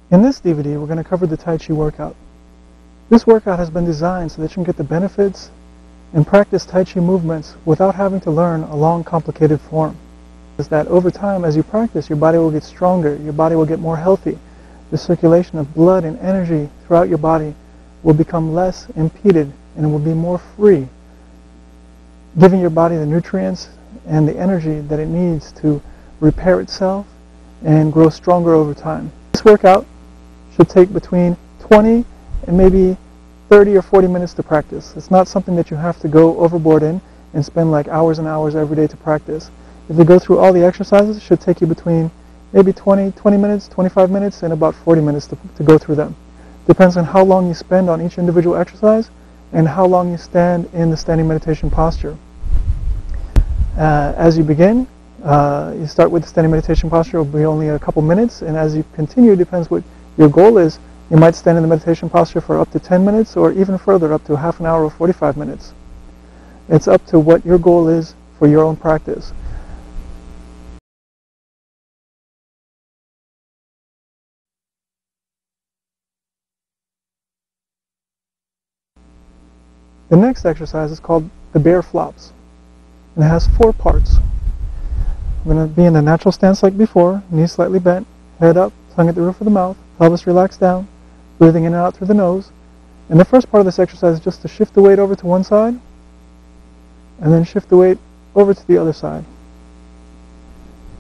In this DVD, we're going to cover the Tai Chi workout. This workout has been designed so that you can get the benefits and practice Tai Chi movements without having to learn a long, complicated form. Is that over time, as you practice, your body will get stronger, your body will get more healthy. The circulation of blood and energy throughout your body will become less impeded and it will be more free, giving your body the nutrients and the energy that it needs to repair itself and grow stronger over time. This workout should take between 20 and maybe 30 or 40 minutes to practice. It's not something that you have to go overboard in and spend like hours and hours every day to practice. If you go through all the exercises, it should take you between maybe 20 minutes, 25 minutes, and about 40 minutes to go through them. Depends on how long you spend on each individual exercise and how long you stand in the standing meditation posture. As you begin, you start with the standing meditation posture. It will be only a couple minutes, and as you continue, depends what your goal is. You might stand in the meditation posture for up to 10 minutes or even further, up to half an hour or 45 minutes. It's up to what your goal is for your own practice. The next exercise is called the bear flops, and it has 4 parts. We're going to be in the natural stance like before, knees slightly bent, head up, tongue at the roof of the mouth, pelvis relaxed down, breathing in and out through the nose. And the first part of this exercise is just to shift the weight over to one side, and then shift the weight over to the other side.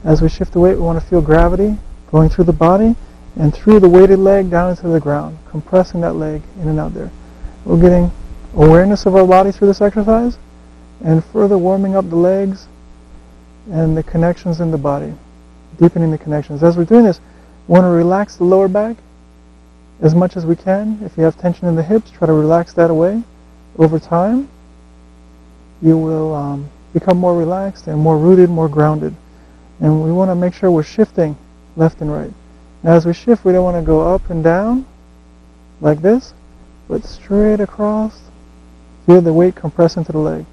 As we shift the weight, we want to feel gravity going through the body and through the weighted leg down into the ground, compressing that leg in and out there. We're getting awareness of our body through this exercise and further warming up the legs and the connections in the body, deepening the connections. As we're doing this, we want to relax the lower back as much as we can. If you have tension in the hips, try to relax that away. Over time, you will become more relaxed and more rooted, more grounded. And we want to make sure we're shifting left and right. Now, as we shift, we don't want to go up and down like this, but straight across. Feel the weight compress into the leg.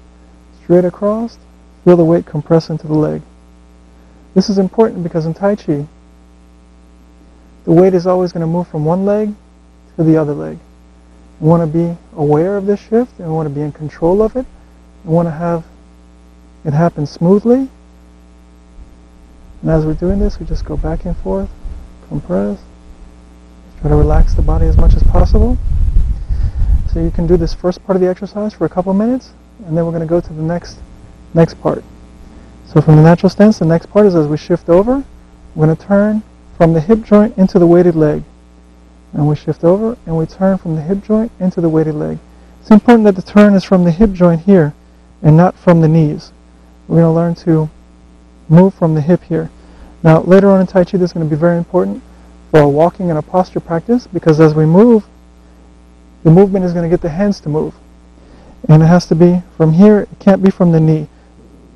Straight across, feel the weight compress into the leg. This is important because in Tai Chi, the weight is always going to move from one leg to the other leg. We want to be aware of this shift, and we want to be in control of it. We want to have it happen smoothly. And as we're doing this, we just go back and forth, compress, try to relax the body as much as possible. So you can do this first part of the exercise for a couple minutes, and then we're going to go to the next part. So from the natural stance, the next part is as we shift over, we're going to turn from the hip joint into the weighted leg. And we shift over, and we turn from the hip joint into the weighted leg. It's important that the turn is from the hip joint here, and not from the knees. We're going to learn to move from the hip here. Now, later on in Tai Chi, this is going to be very important for a walking and a posture practice, because as we move, the movement is going to get the hands to move. And it has to be from here, it can't be from the knee,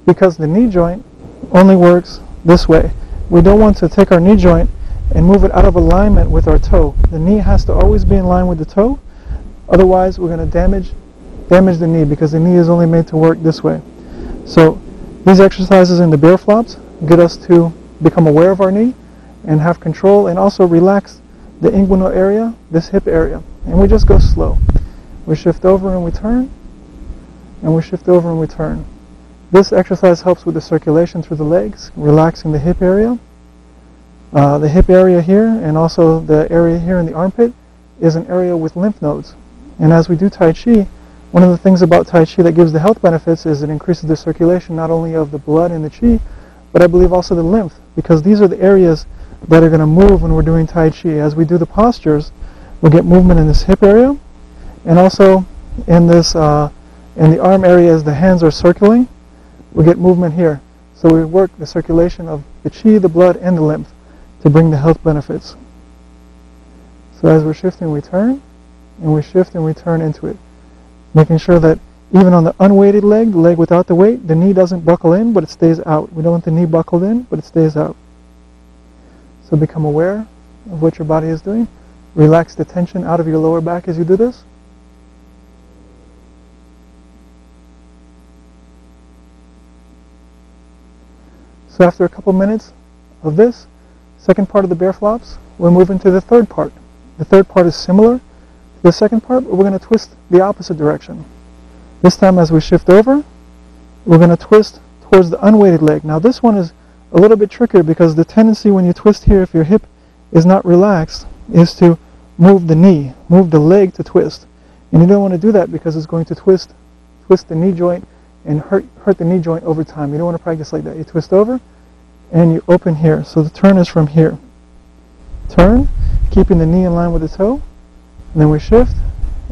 because the knee joint only works this way. We don't want to take our knee joint and move it out of alignment with our toe. The knee has to always be in line with the toe, otherwise we're going to damage the knee, because the knee is only made to work this way. So these exercises in the bear flops get us to become aware of our knee and have control, and also relax the inguinal area, this hip area. And we just go slow. We shift over and we turn, and we shift over and we turn. This exercise helps with the circulation through the legs, relaxing the hip area. The hip area here, and also the area here in the armpit, is an area with lymph nodes. And as we do Tai Chi, one of the things about Tai Chi that gives the health benefits is it increases the circulation not only of the blood and the Chi, but I believe also the lymph, because these are the areas that are going to move when we're doing Tai Chi. As we do the postures, we'll get movement in this hip area, and also in this in the arm area as the hands are circling, we get movement here. So we work the circulation of the Chi, the blood, and the lymph to bring the health benefits. So as we're shifting, we turn, and we shift and we turn into it, making sure that even on the unweighted leg, the leg without the weight, the knee doesn't buckle in, but it stays out. We don't want the knee buckled in, but it stays out. So become aware of what your body is doing. Relax the tension out of your lower back as you do this. So after a couple minutes of this, second part of the bear flops, we're moving to the third part. The third part is similar to the second part, but we're going to twist the opposite direction. This time as we shift over, we're going to twist towards the unweighted leg. Now this one is a little bit trickier because the tendency when you twist here, if your hip is not relaxed, is to move the knee, move the leg to twist. And you don't want to do that because it's going to twist the knee joint and hurt the knee joint over time. You don't want to practice like that. You twist over and you open here. So the turn is from here. Turn, keeping the knee in line with the toe, and then we shift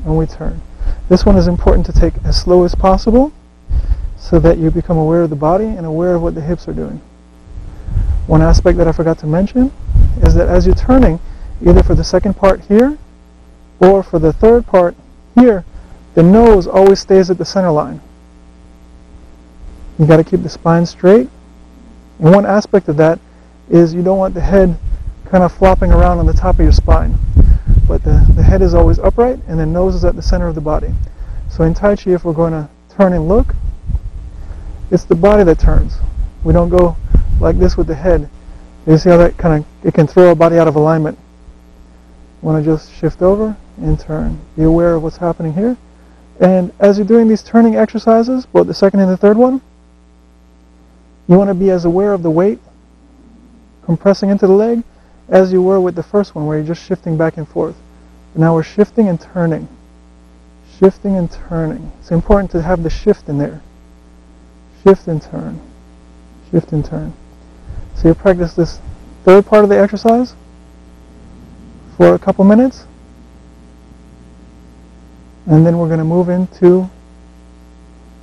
and we turn. This one is important to take as slow as possible so that you become aware of the body and aware of what the hips are doing. One aspect that I forgot to mention is that as you're turning, either for the second part here or for the third part here, the nose always stays at the center line. You got to keep the spine straight. And one aspect of that is you don't want the head kind of flopping around on the top of your spine. But the head is always upright and the nose is at the center of the body. So in Tai Chi, if we're going to turn and look, it's the body that turns. We don't go like this with the head. You see how that it can throw our body out of alignment. You want to just shift over and turn. Be aware of what's happening here. And as you're doing these turning exercises, both the second and the third one, you want to be as aware of the weight compressing into the leg as you were with the first one where you're just shifting back and forth. But now we're shifting and turning. Shifting and turning. It's important to have the shift in there. Shift and turn. Shift and turn. So you practice this third part of the exercise for a couple minutes. And then we're going to move into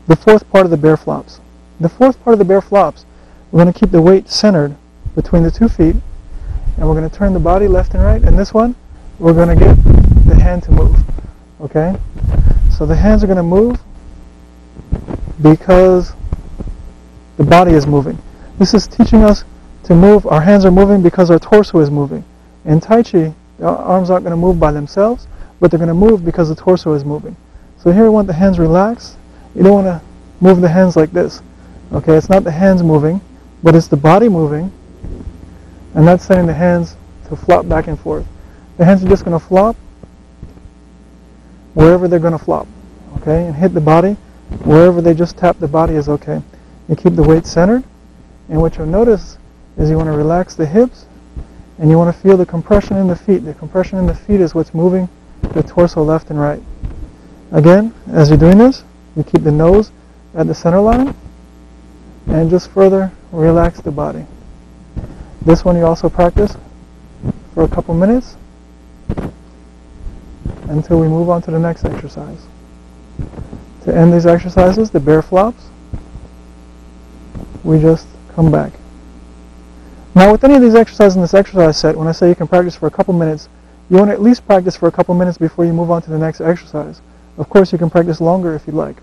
the fourth part of the bear flops. The fourth part of the bear flops, we're going to keep the weight centered between the 2 feet, and we're going to turn the body left and right. And this one, we're going to get the hand to move. Okay? So the hands are going to move because the body is moving. This is teaching us to move. Our hands are moving because our torso is moving. In Tai Chi, the arms aren't going to move by themselves, but they're going to move because the torso is moving. So here we want the hands relaxed. You don't want to move the hands like this. Okay, it's not the hands moving, but it's the body moving, and that's setting the hands to flop back and forth. The hands are just going to flop wherever they're going to flop, okay, and hit the body. Wherever they just tap the body is okay. You keep the weight centered, and what you'll notice is you want to relax the hips, and you want to feel the compression in the feet. The compression in the feet is what's moving the torso left and right. Again, as you're doing this, you keep the nose at the center line, and just further relax the body. This one you also practice for a couple minutes until we move on to the next exercise. To end these exercises, the bear flops, we just come back. Now with any of these exercises in this exercise set, when I say you can practice for a couple minutes, you want to at least practice for a couple minutes before you move on to the next exercise. Of course, you can practice longer if you like.